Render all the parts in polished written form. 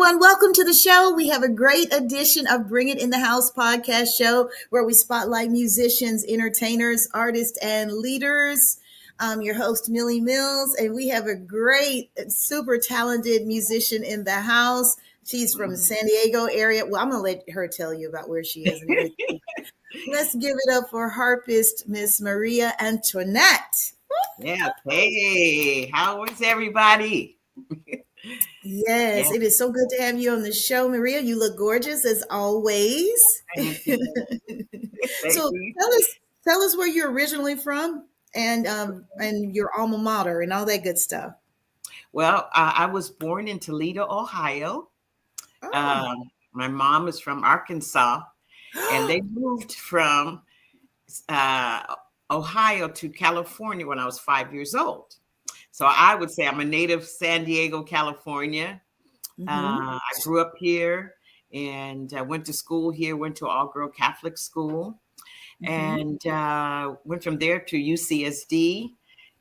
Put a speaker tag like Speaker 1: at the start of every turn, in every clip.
Speaker 1: everyone. Welcome to the show. We have a great edition of Bring It in the House podcast show where we spotlight musicians, entertainers, artists, and leaders. I'm your host, Millie Mills, and we have a great, super talented musician in the house. She's from the San Diego area. Well, I'm going to let her tell you about where she is and everything. Let's give it up for harpist, Miss Maria Antoinette.
Speaker 2: Yeah. Hey, how is everybody?
Speaker 1: Yes, it is so good to have you on the show, Maria. You look gorgeous as always.
Speaker 2: Thank you.
Speaker 1: So tell us where you're originally from and your alma mater and all that good stuff.
Speaker 2: Well, I was born in Toledo, Ohio.
Speaker 1: Oh.
Speaker 2: My mom is from Arkansas, and they moved from Ohio to California when I was 5 years old. So I would say I'm a native San Diego, California. I grew up here and went to school here, went to all-girl Catholic school, and went from there to UCSD,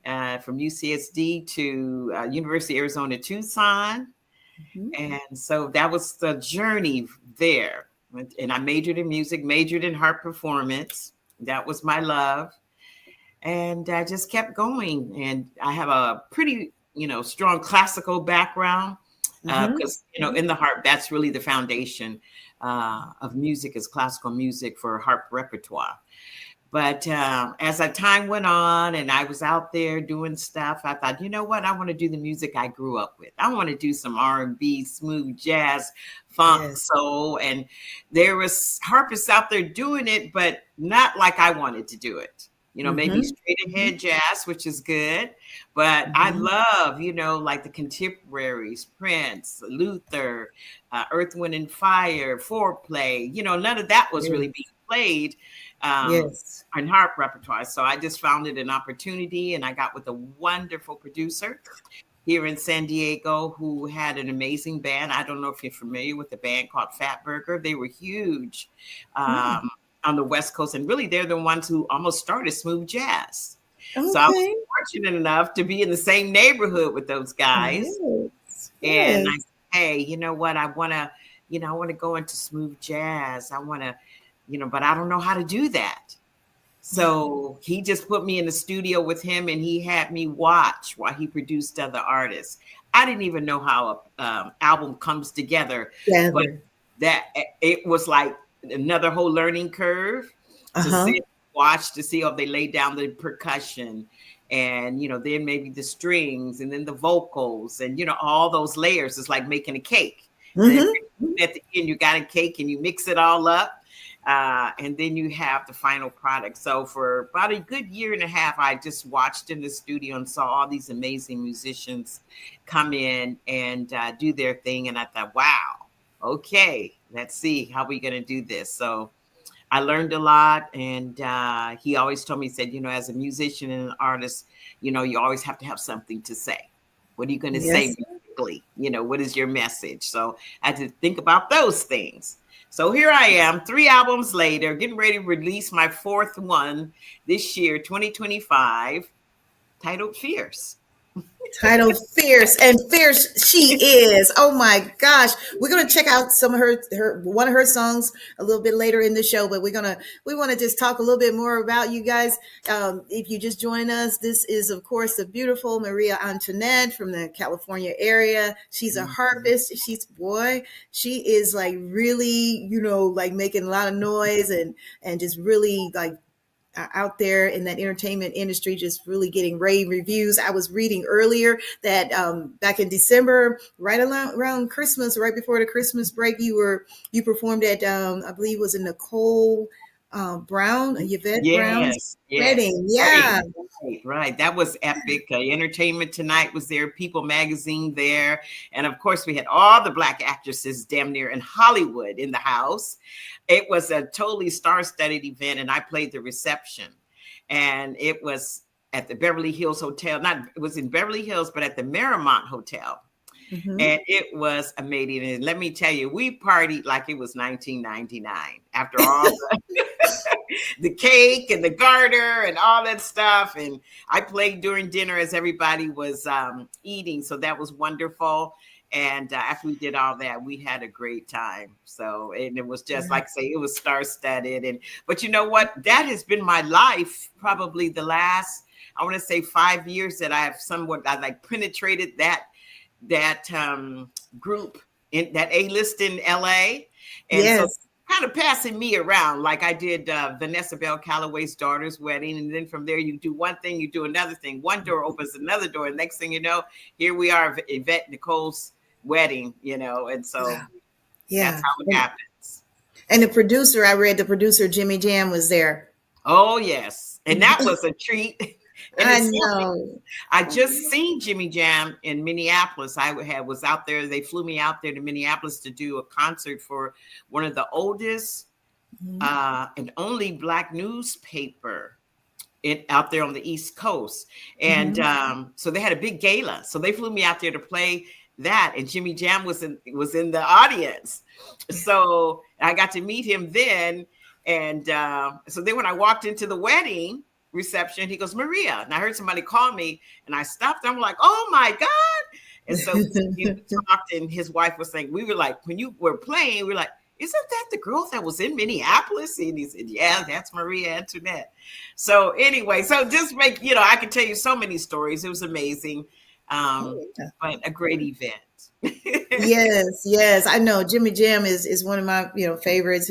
Speaker 2: from UCSD to University of Arizona, Tucson. And so that was the journey there. And I majored in music, majored in harp performance. That was my love. And I just kept going. And I have a pretty, strong classical background because, in the harp, that's really the foundation of music is classical music for harp repertoire. But as time went on and I was out there doing stuff, I thought, you know what? I want to do the music I grew up with. I want to do some R&B, smooth jazz, funk, soul. And there was harpists out there doing it, but not like I wanted to do it. Maybe straight ahead jazz, which is good. But I love, like the contemporaries, Prince, Luther, Earth, Wind and Fire, Foreplay. None of that was really being played in harp repertoire. So I just found it an opportunity, and I got with a wonderful producer here in San Diego who had an amazing band. I don't know if you're familiar with the band called Fatburger. They were huge on the West Coast, and really they're the ones who almost started smooth jazz. Okay. So I was fortunate enough to be in the same neighborhood with those guys. And I said, hey, you know what? I want to go into smooth jazz. I want to, but I don't know how to do that. So he just put me in the studio with him, and he had me watch while he produced other artists. I didn't even know how an album comes together, but that it was like another whole learning curve to watch to see if they lay down the percussion and then maybe the strings and then the vocals and all those layers. Is like making a cake. And at the end you got a cake and you mix it all up and then you have the final product. So for about a good year and a half I just watched in the studio and saw all these amazing musicians come in and do their thing, and I thought, wow, okay, let's see how we're going to do this. So I learned a lot. And he always told me, he said, as a musician and an artist, you always have to have something to say. What are you going to say musically? What is your message? So I had to think about those things. So here I am 3 albums later, getting ready to release my 4th one this year, 2025, titled Fierce.
Speaker 1: Titled Fierce, and fierce she is. Oh my gosh. We're going to check out some of her one of her songs a little bit later in the show, but we want to just talk a little bit more about you guys. If you just join us, this is of course the beautiful Maria Antoinette from the California area. She's a harpist. She is like really, like making a lot of noise and just really like out there in that entertainment industry, just really getting rave reviews. I was reading earlier that back in December, right around Christmas, right before the Christmas break, you performed at I believe it was in Nicole Brown, Yvette Brown's wedding. Yeah.
Speaker 2: Right. That was epic. Entertainment Tonight was there, People Magazine there. And of course, we had all the Black actresses damn near in Hollywood in the house. It was a totally star-studded event, and I played the reception. And it was at the Beverly Hills Hotel. It was in Beverly Hills, but at the Marymount Hotel. And it was amazing. And let me tell you, we partied like it was 1999 after all the cake and the garter and all that stuff. And I played during dinner as everybody was eating. So that was wonderful. And after we did all that, we had a great time. So, and it was just like I say, it was star studded. But you know what? That has been my life probably the last, I want to say 5 years that I have I like penetrated that group in that A-list in LA. And so kind of passing me around, like I did Vanessa Bell Calloway's daughter's wedding. And then from there, you do one thing, you do another thing. One door opens another door. And next thing you know, here we are, Yvette Nicole's wedding, and so that's how it happens.
Speaker 1: And I read the producer, Jimmy Jam, was there.
Speaker 2: Oh, yes. And that was a treat.
Speaker 1: I know.
Speaker 2: I just seen Jimmy Jam in Minneapolis. I was out there. They flew me out there to Minneapolis to do a concert for one of the oldest and only Black newspaper out there on the East Coast. And so they had a big gala. So they flew me out there to play that. And Jimmy Jam was in the audience. So I got to meet him then. And so then when I walked into the wedding reception, he goes, Maria. And I heard somebody call me and I stopped. I'm like, oh my God. And so he talked and his wife was saying, we were like, when you were playing, we were like, isn't that the girl that was in Minneapolis? And he said, yeah, that's Maria Antoinette. So anyway, so just I can tell you so many stories. It was amazing. But a great event.
Speaker 1: Yes. I know Jimmy Jam is one of my, favorites.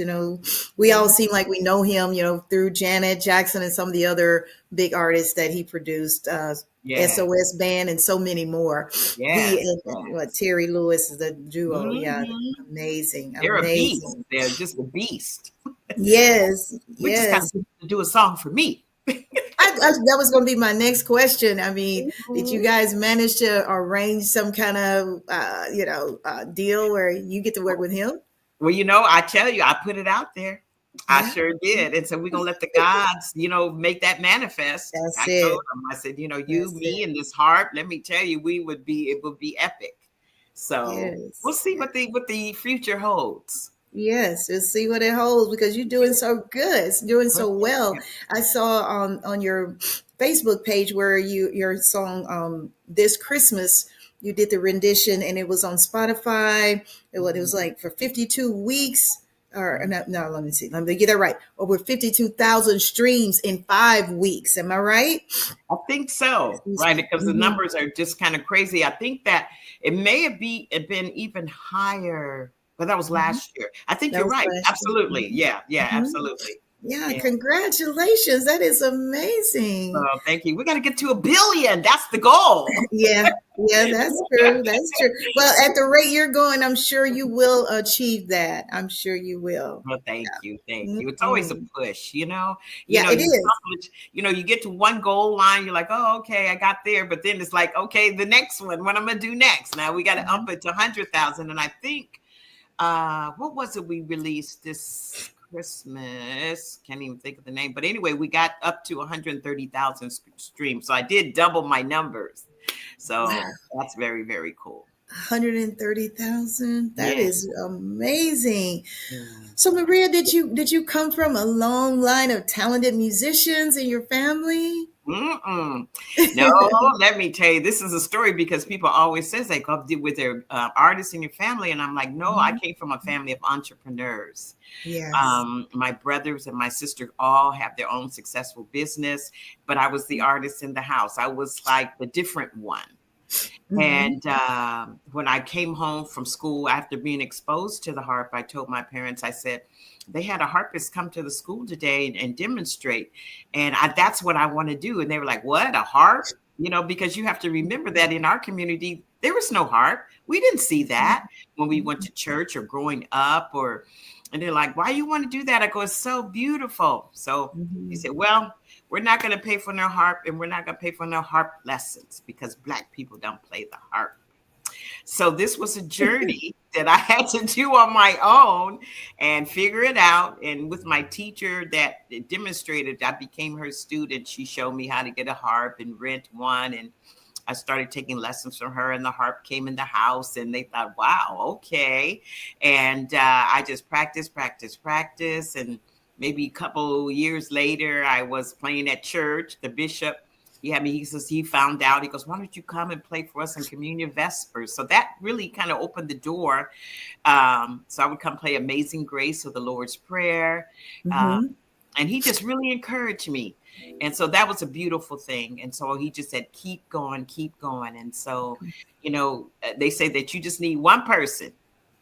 Speaker 1: We all seem like we know him, through Janet Jackson and some of the other big artists that he produced, SOS Band and so many more. He and Terry Lewis is the duo. Yeah. Amazing.
Speaker 2: They're a beast. They're just a beast.
Speaker 1: Yes.
Speaker 2: We just have to do a song for me.
Speaker 1: That was going to be my next question. I mean, did you guys manage to arrange some kind of, deal where you get to work with him?
Speaker 2: Well, I tell you, I put it out there. I sure did. And so we're going to let the gods, make that manifest.
Speaker 1: That's
Speaker 2: I told them, I said, me and this harp, let me tell you, it would be epic. So we'll see what the future holds.
Speaker 1: Yes, we'll see what it holds because you're doing so good. It's doing so well. I saw on your Facebook page where your song This Christmas, you did the rendition and it was on Spotify. It was like for 52 weeks. Or no, let me see. Let me get that right. Over 52,000 streams in 5 weeks. Am I right?
Speaker 2: I think so. Right. Because the numbers are just kind of crazy. I think that it may have been even higher. But that was last year. I think you're right. Absolutely. Yeah, absolutely.
Speaker 1: Yeah, congratulations. That is amazing.
Speaker 2: Oh, thank you. We got to get to 1 billion. That's the goal.
Speaker 1: Yeah, that's true. That's true. Well, at the rate you're going, I'm sure you will achieve that. I'm sure you will.
Speaker 2: Well, thank you. Thank you. It's always a push,
Speaker 1: Yeah, it is.
Speaker 2: You get to one goal line, you're like, oh, okay, I got there. But then it's like, okay, the next one, what I'm going to do next? Now we got to up it to 100,000. And I think, what was it we released this Christmas? Can't even think of the name. But anyway, we got up to 130,000 streams. So I did double my numbers. So that's very, very cool.
Speaker 1: 130,000. That is amazing. Yeah. So Maria, did you come from a long line of talented musicians in your family?
Speaker 2: No, let me tell you, this is a story because people always say they go with their artists in your family. And I'm like, no, I came from a family of entrepreneurs.
Speaker 1: Yes.
Speaker 2: My brothers and my sister all have their own successful business, but I was the artist in the house. I was like the different one. And when I came home from school after being exposed to the harp, I told my parents, I said, they had a harpist come to the school today and demonstrate. And that's what I want to do. And they were like, what, a harp? Because you have to remember that in our community, there was no harp. We didn't see that when we went to church or growing up and they're like, why you want to do that? I go, it's so beautiful. So he said, well, we're not going to pay for no harp and we're not going to pay for no harp lessons because Black people don't play the harp. So this was a journey that I had to do on my own and figure it out. And with my teacher that demonstrated, I became her student. She showed me how to get a harp and rent one. And I started taking lessons from her and the harp came in the house and they thought, wow, okay. And I just practiced. And maybe a couple years later, I was playing at church. The bishop Yeah, I mean, he says he found out. He goes, "Why don't you come and play for us in Communion Vespers?" So that really kind of opened the door. So I would come play Amazing Grace or the Lord's Prayer, uh,
Speaker 1: Mm-hmm.
Speaker 2: and he just really encouraged me. And so that was a beautiful thing. And so he just said, "Keep going, keep going." And so, they say that you just need one person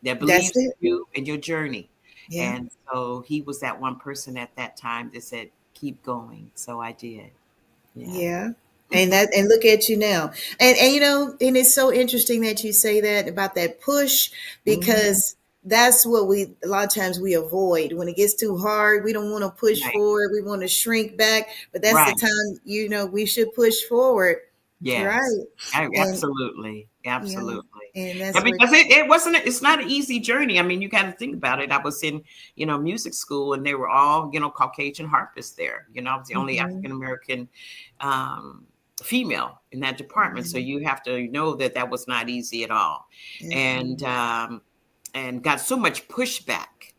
Speaker 2: that
Speaker 1: That's
Speaker 2: believes in
Speaker 1: it.
Speaker 2: you and your journey.
Speaker 1: Yeah.
Speaker 2: And so he was that one person at that time that said, "Keep going." So I did. Yeah.
Speaker 1: Yeah. And look at you now. And and it's so interesting that you say that about that push,
Speaker 2: Mhm.
Speaker 1: because that's what we a lot of times we avoid. When it gets too hard, we don't want to push
Speaker 2: Right.
Speaker 1: forward. We want to shrink back. But that's the
Speaker 2: Right.
Speaker 1: time, we should push forward.
Speaker 2: Yes.
Speaker 1: Right. And
Speaker 2: Absolutely.
Speaker 1: yeah,
Speaker 2: Absolutely.
Speaker 1: and
Speaker 2: Yeah,
Speaker 1: that's what
Speaker 2: because it's not an easy journey. I mean, you got to think about it. I was in, music school and they were all, Caucasian harpists there. I was the only
Speaker 1: mhm,
Speaker 2: African American um, female in that department. So
Speaker 1: mhm,
Speaker 2: you have to know that that was not easy at all. And,
Speaker 1: mhm,
Speaker 2: and got so much pushback.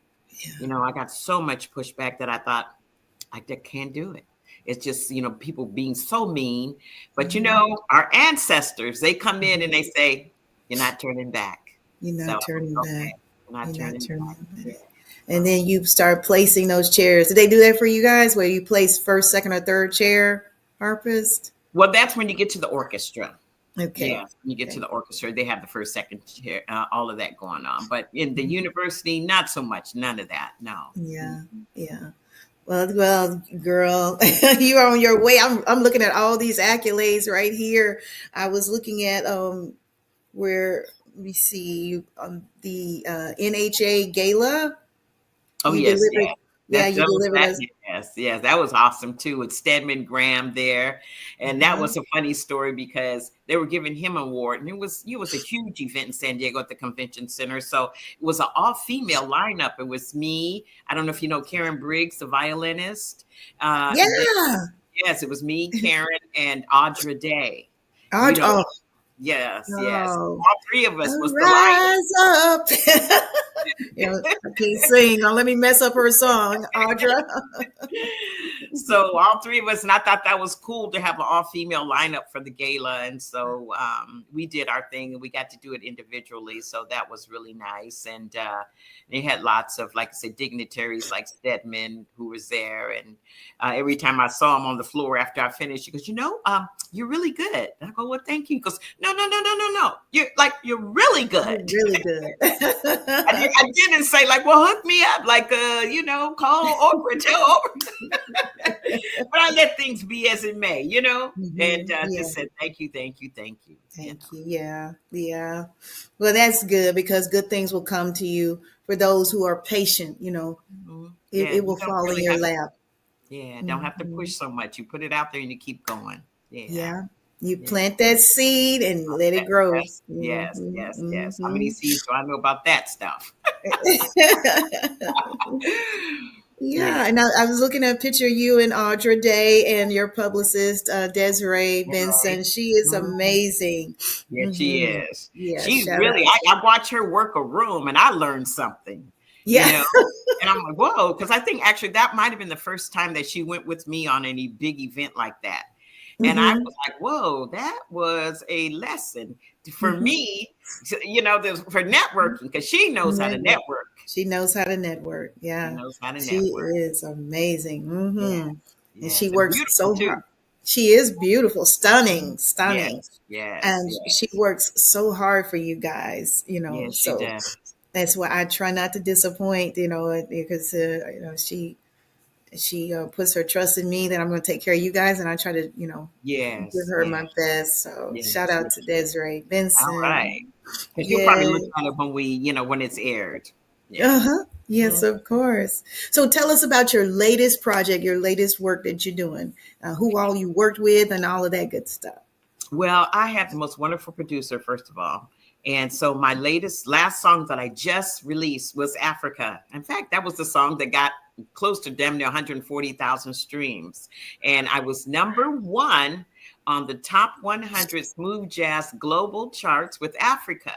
Speaker 1: yeah.
Speaker 2: I got so much pushback that I thought, I just can't do it. It's just, people being so mean. But,
Speaker 1: Mhm,
Speaker 2: our ancestors, they come in and
Speaker 1: mhm.
Speaker 2: they say, you're not turning back.
Speaker 1: You're
Speaker 2: So,
Speaker 1: not turning back.
Speaker 2: okay, you're not
Speaker 1: You're not
Speaker 2: turning back.
Speaker 1: turning
Speaker 2: Yeah.
Speaker 1: back. And
Speaker 2: So,
Speaker 1: then you start placing those chairs. Did they do that for you guys, where you place first, second, or third chair harpist?
Speaker 2: well, that's when you get to the orchestra.
Speaker 1: Okay.
Speaker 2: Yeah, when you get to
Speaker 1: Okay.
Speaker 2: the orchestra, they have the first, second chair, all of that going on. But in the
Speaker 1: Mhm.
Speaker 2: university, not so much. None of that. No.
Speaker 1: Yeah. Yeah. Well, girl, you're on your way. I'm looking at all these accolades right here. I was looking at where we see the NHA gala.
Speaker 2: Oh
Speaker 1: You
Speaker 2: yes,
Speaker 1: delivered,
Speaker 2: yeah.
Speaker 1: yeah, you
Speaker 2: That was
Speaker 1: delivered
Speaker 2: that.
Speaker 1: us.
Speaker 2: Yes, yes, that was awesome too. With Stedman Graham there, and that
Speaker 1: Uh-huh.
Speaker 2: was a funny story because they were giving him an award, and it was a huge event in San Diego at the convention center. So it was an all female lineup. It was me. I don't know if you know Karen Briggs, the violinist. And then
Speaker 1: Yeah.
Speaker 2: yes, it was me, Karen, and Audra Day. You
Speaker 1: Audrey,
Speaker 2: know,
Speaker 1: oh,
Speaker 2: yes, yes.
Speaker 1: oh,
Speaker 2: All three of us was the lineup.
Speaker 1: rise up. I can't sing. Don't let me mess up her song, Audra.
Speaker 2: So all three of us, and I thought that was cool to have an all-female lineup for the gala. And so we did our thing and we got to do it individually. So that was really nice. And they had lots of, like I said, dignitaries like Stedman who was there. And every time I saw him on the floor after I finished, he goes, you're really good. And I go, well, thank you. He goes, no, no, no, no, no, no. You're really
Speaker 1: You're
Speaker 2: good.
Speaker 1: really good.
Speaker 2: I didn't say like, well, hook me up, like, call Oprah, tell Oprah. But I let things be as it may, and
Speaker 1: Yeah.
Speaker 2: just said, thank you, thank you, thank you.
Speaker 1: Thank you. Yeah. Yeah. Well, that's good, because good things will come to you for those who are patient.
Speaker 2: Mhm.
Speaker 1: It
Speaker 2: Yeah, you
Speaker 1: will
Speaker 2: don't
Speaker 1: fall in
Speaker 2: really
Speaker 1: your
Speaker 2: have,
Speaker 1: lap.
Speaker 2: yeah, don't have to
Speaker 1: Mhm.
Speaker 2: push so much. You put it out there and you keep going. Yeah,
Speaker 1: Yeah. You
Speaker 2: yeah.
Speaker 1: plant that seed and let it grow.
Speaker 2: Yes, yes, yes,
Speaker 1: Hmm.
Speaker 2: yes. How many seeds do I know about that stuff? Yeah,
Speaker 1: Yeah, and I was looking at a picture of you and Audra Day and your publicist, Desiree
Speaker 2: Right.
Speaker 1: Benson. She is
Speaker 2: Mhm.
Speaker 1: amazing.
Speaker 2: Yeah, she
Speaker 1: Hmm.
Speaker 2: is.
Speaker 1: Yeah,
Speaker 2: She
Speaker 1: shout
Speaker 2: really,
Speaker 1: out.
Speaker 2: I watch her work a room and I learned something, you
Speaker 1: Yeah.
Speaker 2: know. And I'm like, whoa, because I think actually that might have been the first time that she went with me on any big event like that. And I
Speaker 1: Hmm.
Speaker 2: was like, whoa, that was a lesson for
Speaker 1: Hmm.
Speaker 2: me, for networking, because she knows how to
Speaker 1: Network.
Speaker 2: network.
Speaker 1: She knows how to network.
Speaker 2: She
Speaker 1: Yeah,
Speaker 2: knows how to
Speaker 1: she
Speaker 2: network.
Speaker 1: is amazing.
Speaker 2: Yeah.
Speaker 1: And she
Speaker 2: Yes. And
Speaker 1: works
Speaker 2: beautiful
Speaker 1: so hard.
Speaker 2: too.
Speaker 1: She is beautiful, stunning,
Speaker 2: Mhm.
Speaker 1: stunning.
Speaker 2: Yes. Yes.
Speaker 1: And she
Speaker 2: Yes.
Speaker 1: works so hard for you guys,
Speaker 2: Yes, she
Speaker 1: so
Speaker 2: does.
Speaker 1: that's why I try not to disappoint, because she puts her trust in me that I'm going to take care of you guys, and I try to give
Speaker 2: Yes.
Speaker 1: her
Speaker 2: Yes.
Speaker 1: my best. So shout
Speaker 2: Yes.
Speaker 1: out
Speaker 2: Yes.
Speaker 1: to Desiree
Speaker 2: All right.
Speaker 1: Benson.
Speaker 2: Because you'll probably
Speaker 1: Yeah.
Speaker 2: look at it when it's aired. Yeah.
Speaker 1: Uh-huh. Yes,
Speaker 2: Mhm.
Speaker 1: of course. So tell us about your latest project, your latest work that you're doing, who all you worked with, and all of that good stuff.
Speaker 2: Well, I have the most wonderful producer, first of all. And so my last song that I just released was Africa. In fact, that was the song that got close to damn near 140,000 streams. And I was number one on the top 100 smooth jazz global charts with Africa.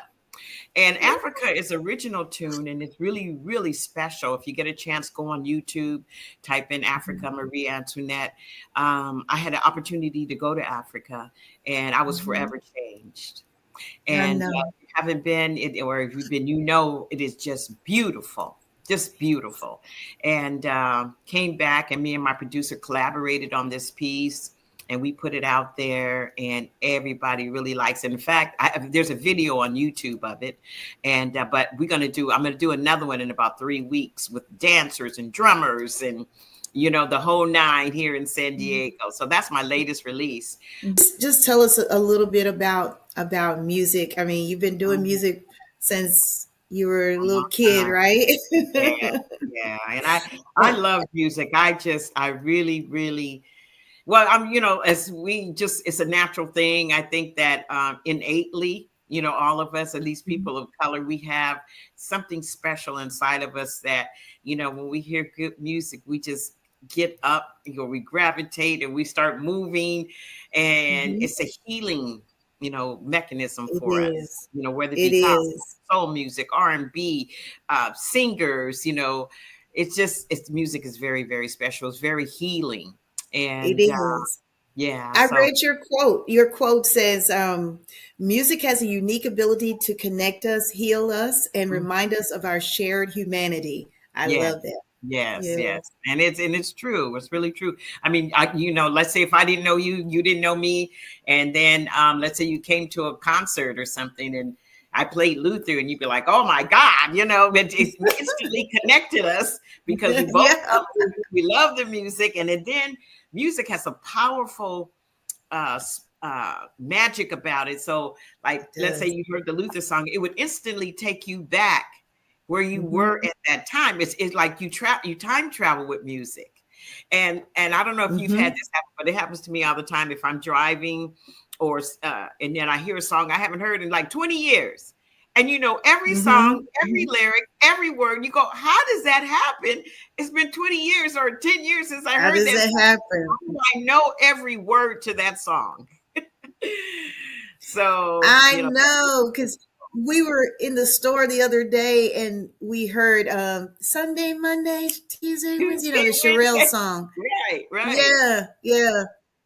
Speaker 2: And Africa is original tune, and it's really, really special. If you get a chance, go on YouTube, type in Africa Marie Antoinette. I had an opportunity to go to Africa, and I was forever changed.
Speaker 1: I
Speaker 2: And
Speaker 1: know.
Speaker 2: if you haven't been, or if you've been, you know, it is just beautiful. And came back, and me and my producer collaborated on this piece, and we put it out there, and everybody really likes it. In fact, there's a video on YouTube of it, and but I'm going to do another one in about 3 weeks with dancers and drummers and, you know, the whole nine here in San Diego. So that's my latest release.
Speaker 1: Just tell us a little bit about music. I mean, you've been doing music since you were a little kid, right?
Speaker 2: Yeah. And I love music. I really, really, well, you know, it's a natural thing. I think that innately, you know, all of us, at least people of color, we have something special inside of us that, you know, when we hear good music, we just get up, you know, we gravitate and we start moving, and it's a healing, you know, mechanism for us, you know, whether it be gospel, soul music, R&B, singers, you know, music is very, very special. It's very healing. And
Speaker 1: It is.
Speaker 2: Yeah.
Speaker 1: I read your quote. Your quote says, music has a unique ability to connect us, heal us, and remind us of our shared humanity. I love that.
Speaker 2: Yes. And it's true. It's really true. I mean, you know, let's say if I didn't know you, you didn't know me. And then let's say you came to a concert or something and I played Luther, and you'd be like, oh my God, you know, it instantly connected us because we both we love the music. And then music has a powerful magic about it. So like, let's say you heard the Luther song, it would instantly take you back where you were at that time. It's like you time travel with music. And I don't know if you've had this happen, but it happens to me all the time. If I'm driving or and then I hear a song I haven't heard in like 20 years. And you know, every song, every lyric, every word, you go, how does that happen? It's been 20 years or 10 years since I heard that.
Speaker 1: How does that happen?
Speaker 2: I know every word to that song. So
Speaker 1: I know, because we were in the store the other day and we heard Sunday, Monday, Tuesday, Wednesday, you know, the Sherelle song.
Speaker 2: Right.
Speaker 1: Yeah.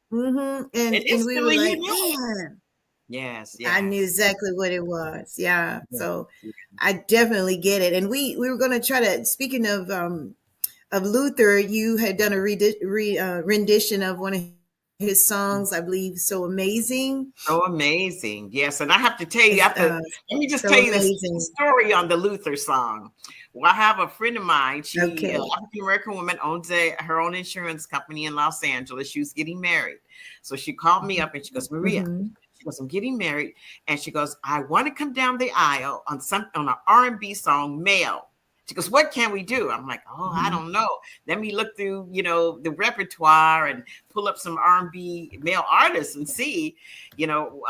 Speaker 1: And we were like, man.
Speaker 2: Yes.
Speaker 1: I knew exactly what it was. Yeah. So I definitely get it. And we were going to try to, speaking of Luther, you had done a rendition of one of his songs, I believe, So Amazing.
Speaker 2: So amazing. Yes. And I have to tell you, let me just tell you the story on the Luther song. Well, I have a friend of mine. She, an African-American woman, owns her own insurance company in Los Angeles. She was getting married. So she called me up and she goes, Maria, she goes, I'm getting married. And she goes, I want to come down the aisle on an R&B song, male. She goes, what can we do? I'm like, I don't know. Let me look through, you know, the repertoire and pull up some R&B male artists and see, you know,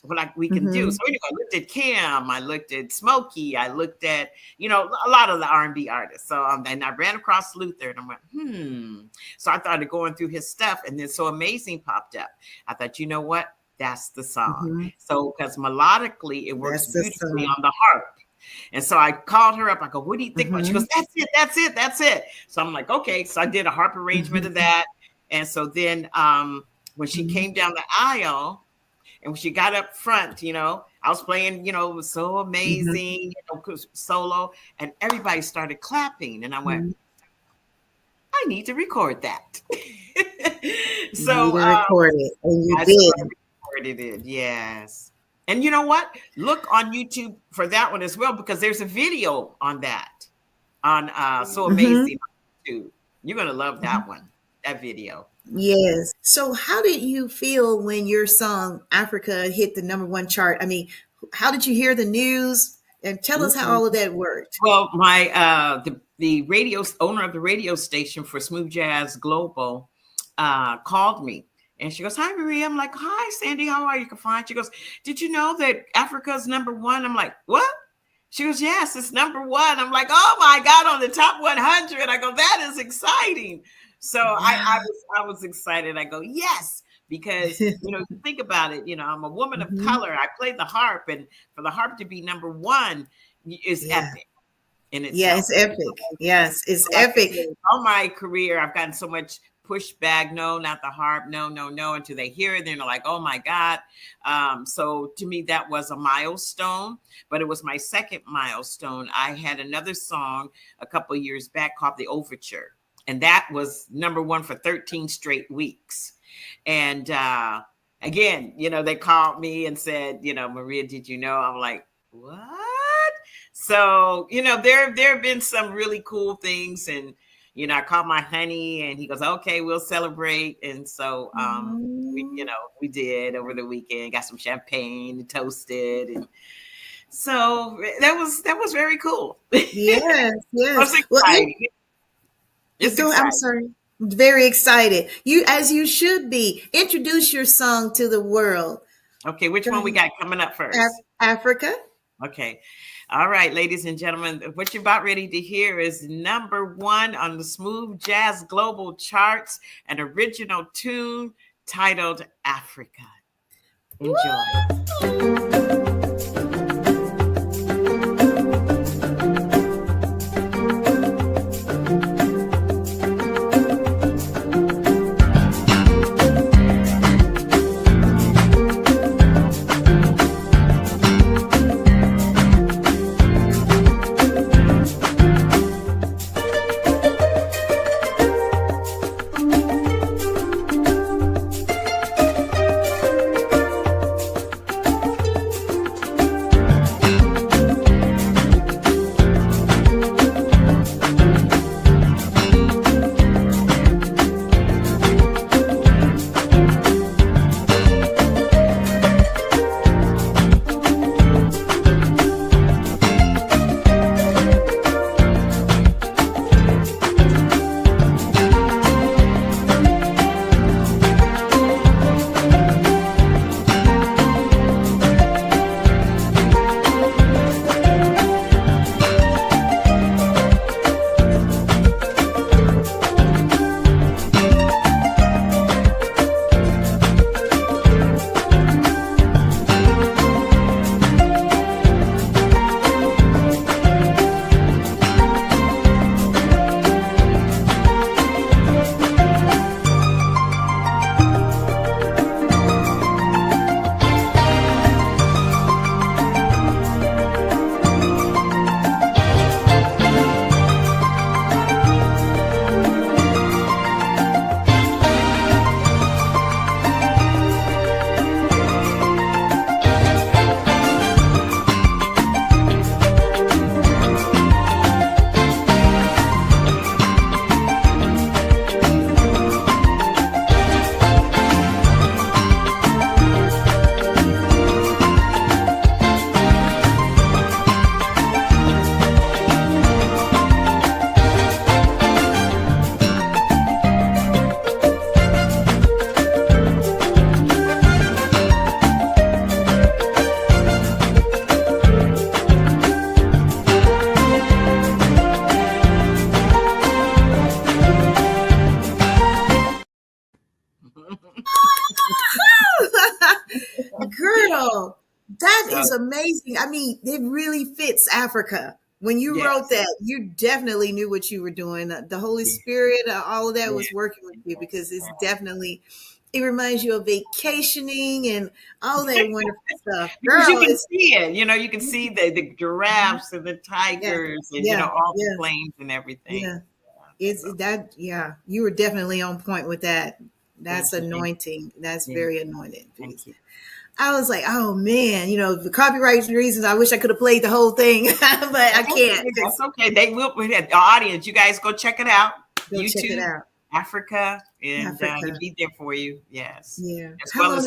Speaker 2: what we can do. So anyway, I looked at Kim, I looked at Smokey, I looked at, you know, a lot of the R&B artists. So and I ran across Luther and I went, So I started going through his stuff, and then So Amazing popped up. I thought, you know what? That's the song. So because melodically it works beautifully on the harp. And so I called her up. I go, what do you think about it? She goes, that's it. So I'm like, okay. So I did a harp arrangement of that. And so then when she came down the aisle and when she got up front, you know, I was playing, you know, it was So Amazing, you know, solo, and everybody started clapping. And I went, I need to record that. So
Speaker 1: record it, and you did.
Speaker 2: Recorded it, yes. And you know what? Look on YouTube for that one as well, because there's a video on that, on So Amazing on YouTube. You're going to love that one, that video.
Speaker 1: Yes. So how did you feel when your song Africa hit the #1 chart? I mean, how did you hear the news? And tell us how all of that worked.
Speaker 2: Well, my the radio owner of the radio station for Smooth Jazz Global called me. And she goes, hi, Maria. I'm like, hi, Sandy. How are you? Fine. She goes, did you know that Africa's #1? I'm like, what? She goes, yes, it's #1. I'm like, oh my God, on the top 100. I go, that is exciting. So I was excited. I go, yes, because you think about it. I'm a woman of color. I play the harp, and for the harp to be number one is
Speaker 1: Yeah.
Speaker 2: epic in
Speaker 1: Yeah,
Speaker 2: itself.
Speaker 1: it's epic. Yes, it's
Speaker 2: Like I
Speaker 1: epic.
Speaker 2: said, all my career, I've gotten so much pushback. No, not the harp. No, no, no. Until they hear it, they're like, "Oh my God!" So to me, that was a milestone. But it was my second milestone. I had another song a couple of years back called "The Overture," and that was number one for 13 straight weeks. And again, they called me and said, "Maria, did you know?" I'm like, "What?" So, there have been some really cool things. And, I called my honey and he goes, "Okay, we'll celebrate." And so we did over the weekend, got some champagne and toasted. And so that was very cool.
Speaker 1: Yes, yes.
Speaker 2: It's
Speaker 1: Well,
Speaker 2: exciting. It's exciting.
Speaker 1: I'm sorry. Very excited. As you should be. Introduce your song to the world.
Speaker 2: Okay, which one we got coming up first?
Speaker 1: Africa.
Speaker 2: Okay. All right, ladies and gentlemen, what you're about ready to hear is number one on the Smooth Jazz Global Charts, an original tune titled Africa. Enjoy.
Speaker 1: Girl, that is amazing. I mean, it really fits Africa. When you wrote that, you definitely knew what you were doing. The Holy Spirit, all of that was working with you, because it's definitely, it reminds you of vacationing and all that wonderful stuff.
Speaker 2: Because
Speaker 1: Girl,
Speaker 2: you can see it, you can see the giraffes and the tigers and all the planes and everything.
Speaker 1: Yeah. It's that, you were definitely on point with that. That's anointing. That's very anointed.
Speaker 2: Thank you.
Speaker 1: I was like, oh man, the copyright reasons, I wish I could have played the whole thing, but I can't.
Speaker 2: That's okay. They will. The audience, you guys go check it out. YouTube,
Speaker 1: check it out.
Speaker 2: Africa, and it'll be there for you. Yes.
Speaker 1: Yeah.
Speaker 2: As well as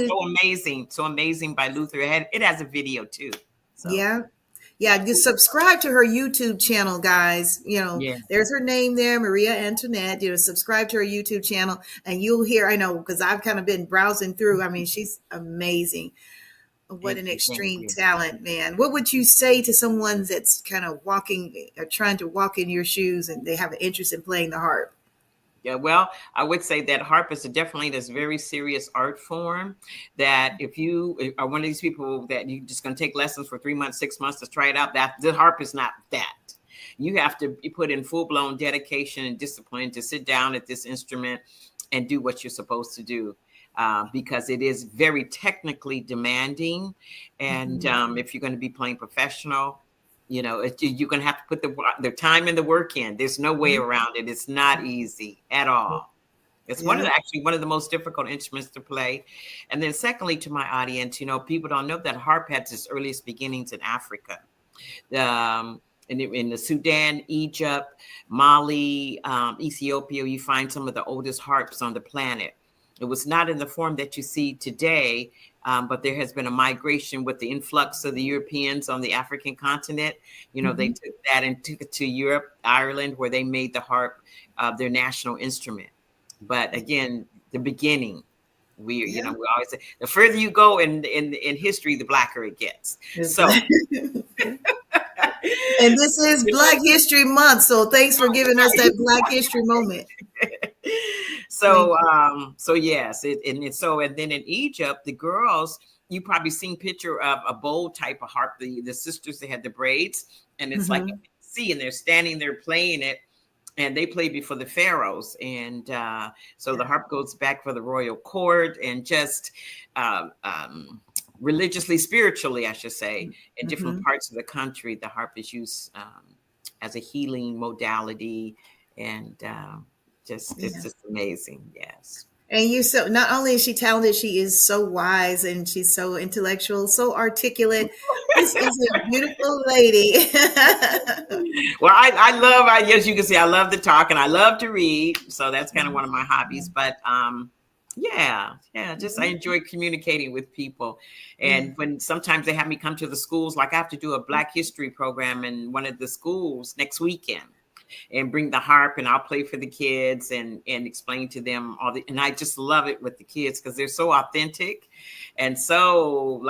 Speaker 2: So Amazing by Luther. It has a video too. So.
Speaker 1: Yeah, you subscribe to her YouTube channel, guys. There's her name there, Maria Antoinette. Subscribe to her YouTube channel, and you'll hear. I know, because I've kind of been browsing through. I mean, she's amazing. What an extreme talent, man. What would you say to someone that's kind of walking or trying to walk in your shoes, and they have an interest in playing the harp?
Speaker 2: Yeah, well, I would say that harp is definitely this very serious art form that if you are one of these people that you just going to take lessons for 3 months, 6 months to try it out, that the harp is not that. You have to be put in full-blown dedication and discipline to sit down at this instrument and do what you're supposed to do. Because it is very technically demanding. And if you're going to be playing professional, you're going to have to put the time and the work in. There's no way around it. It's not easy at all. It's one of the most difficult instruments to play. And then secondly, to my audience, people don't know that harp had its earliest beginnings in Africa. In the Sudan, Egypt, Mali, Ethiopia, you find some of the oldest harps on the planet. It was not in the form that you see today, but there has been a migration with the influx of the Europeans on the African continent. They took that and took it to Europe, Ireland, where they made the harp their national instrument. But again, the beginning, we always say, the further you go in history, the blacker it gets. So.
Speaker 1: And this is Black History Month, so thanks for giving us that Black History moment.
Speaker 2: So yes, and then in Egypt, the girls, you probably seen picture of a bowl type of harp. The sisters, they had the braids, and it's like you can see, and they're standing there playing it, and they played before the pharaohs, and so the harp goes back for the royal court, and just religiously, spiritually, I should say, in different parts of the country, the harp is used as a healing modality, and it's just amazing. Yes.
Speaker 1: And not only is she talented, she is so wise, and she's so intellectual, so articulate. This is a beautiful lady.
Speaker 2: Well, I love, as you can see, I love to talk and I love to read. So that's kind of one of my hobbies. But just I enjoy communicating with people. And when sometimes they have me come to the schools, like I have to do a Black History program in one of the schools next weekend, and bring the harp, and I'll play for the kids and explain to them and I just love it with the kids because they're so authentic and so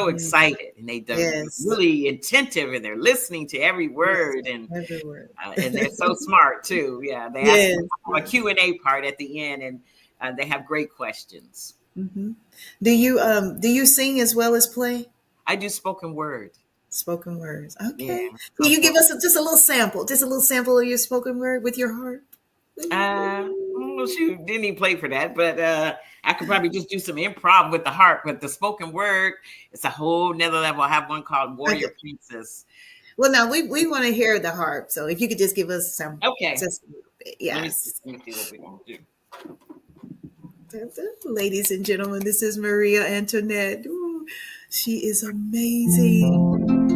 Speaker 2: excited, and they're really attentive, and they're listening to every word, and they're so smart too. Yeah, they ask a Q&A part at the end, and they have great questions.
Speaker 1: Do you sing as well as play?
Speaker 2: I do spoken word.
Speaker 1: Spoken words. Okay. Yeah. Can you give us just a little sample of your spoken word with your harp?
Speaker 2: Well, shoot, didn't even play for that, but I could probably just do some improv with the harp. But the spoken word, it's a whole nother level. I have one called Warrior Princess.
Speaker 1: Well, now we want to hear the harp, so if you could just give us some.
Speaker 2: Okay.
Speaker 1: Just, yes.
Speaker 2: Let me see what we want to do.
Speaker 1: Ladies and gentlemen, this is Maria Antoinette. Ooh, she is amazing.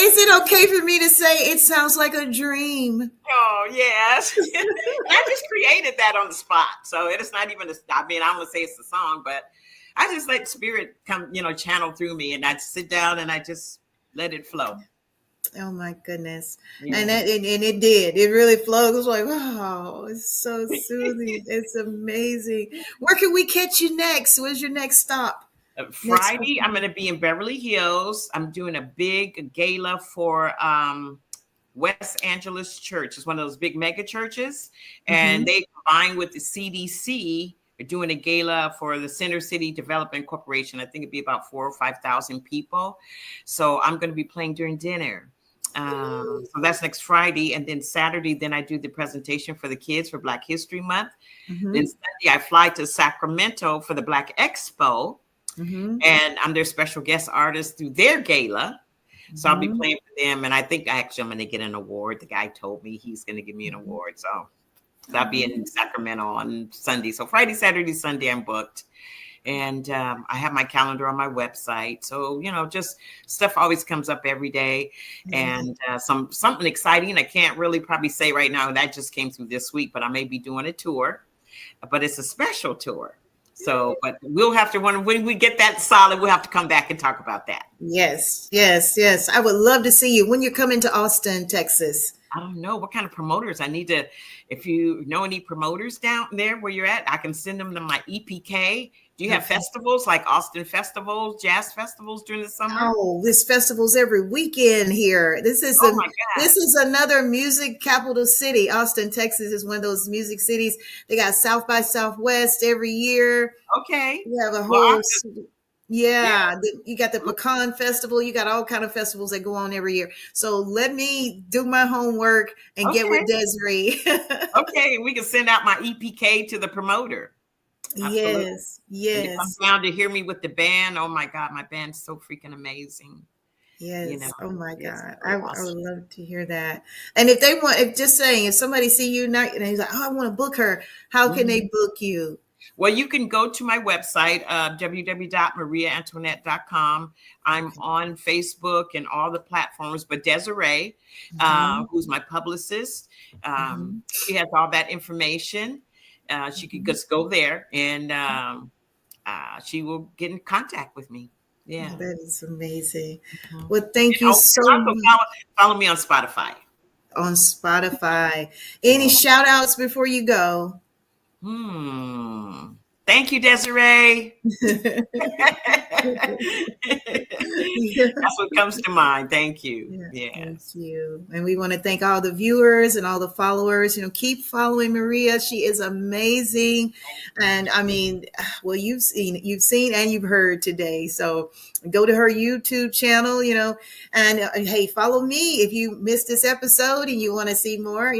Speaker 1: Is it okay for me to say it sounds like a dream?
Speaker 2: Oh, yes. I just created that on the spot. So it is not even I don't want to say it's a song, but I just let spirit come, channel through me, and I sit down and I just let it flow.
Speaker 1: Oh my goodness. Yeah. And it did. It really flowed. It was like, wow, it's so soothing. It's amazing. Where can we catch you next? Where's your next stop?
Speaker 2: Friday, I'm going to be in Beverly Hills. I'm doing a big gala for West Angeles Church. It's one of those big mega churches. And they combine with the CDC. They're doing a gala for the Center City Development Corporation. I think it'd be about 4,000 or 5,000 people. So I'm going to be playing during dinner. So that's next Friday. And then Saturday, then I do the presentation for the kids for Black History Month. Then Sunday, I fly to Sacramento for the Black Expo. And I'm their special guest artist through their gala. So I'll be playing for them. And I think I'm going to get an award. The guy told me he's going to give me an award. So I'll be in Sacramento on Sunday. So Friday, Saturday, Sunday, I'm booked. And I have my calendar on my website. So, just stuff always comes up every day. And something exciting. I can't really probably say right now. That just came through this week, but I may be doing a tour. But it's a special tour. So, but we'll have to, when we get that solid, we'll have to come back and talk about that.
Speaker 1: Yes. I would love to see you when you're coming to Austin, Texas.
Speaker 2: I don't know what kind of promoters I need to, if you know any promoters down there where you're at, I can send them to my EPK. Do you have festivals like Austin festivals, jazz festivals during the summer?
Speaker 1: Oh, there's festivals every weekend here. This is another music capital city. Austin, Texas is one of those music cities. They got South by Southwest every year.
Speaker 2: Okay.
Speaker 1: We have a whole you got the Pecan Festival. You got all kind of festivals that go on every year. So let me do my homework and get with Desiree.
Speaker 2: Okay, we can send out my EPK to the promoter. Absolutely.
Speaker 1: Yes.
Speaker 2: Come down to hear me with the band. Oh my God, my band's so freaking amazing.
Speaker 1: Yes. Oh my God. I would love to hear that. And if they want, if somebody see you and he's like, oh, I want to book her, how can they book you?
Speaker 2: Well, you can go to my website, www.mariaantoinette.com. I'm on Facebook and all the platforms, but Desiree, who's my publicist, she has all that information. She could just go there and she will get in contact with me. Yeah.
Speaker 1: Oh, that is amazing. Well, thank you so much.
Speaker 2: Follow me on Spotify.
Speaker 1: Any shout outs before you go?
Speaker 2: Thank you, Desiree. That's what comes to mind. Thank you.
Speaker 1: Thank you. And we want to thank all the viewers and all the followers. Keep following Maria. She is amazing. And I mean, well, you've seen and you've heard today. So go to her YouTube channel, and hey, follow me if you missed this episode and you want to see more,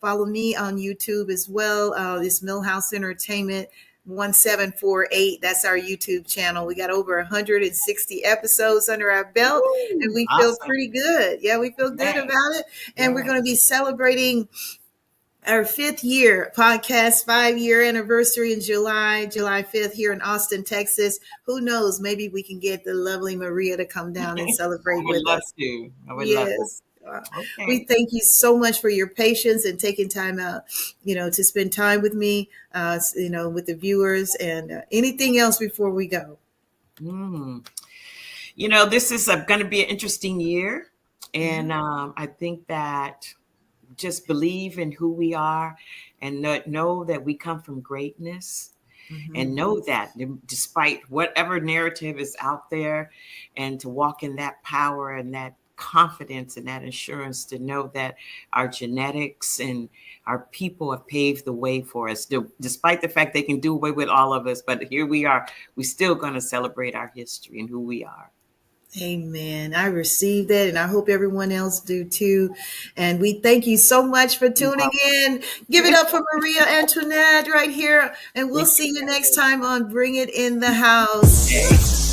Speaker 1: follow me on YouTube as well. It's Millhouse Entertainment 1748. That's our YouTube channel. We got over 160 episodes under our belt, and we feel pretty good. Yeah, we feel good about it. And we're going to be celebrating our 5th year podcast, 5-year anniversary in July 5th here in Austin, Texas. Who knows? Maybe we can get the lovely Maria to come down and celebrate with us.
Speaker 2: I would love to.
Speaker 1: Okay. We thank you so much for your patience and taking time out, to spend time with me, with the viewers, and anything else before we go.
Speaker 2: This is going to be an interesting year. And I think that just believe in who we are and know that we come from greatness. And know that despite whatever narrative is out there, and to walk in that power and that confidence and that assurance, to know that our genetics and our people have paved the way for us, despite the fact they can do away with all of us. But here we are. We're still going to celebrate our history and who we are.
Speaker 1: Amen. I received that, and I hope everyone else do too. And we thank you so much for tuning in. Give it up for Maria Antoinette right here, and we'll see you next time on Bring It in the House.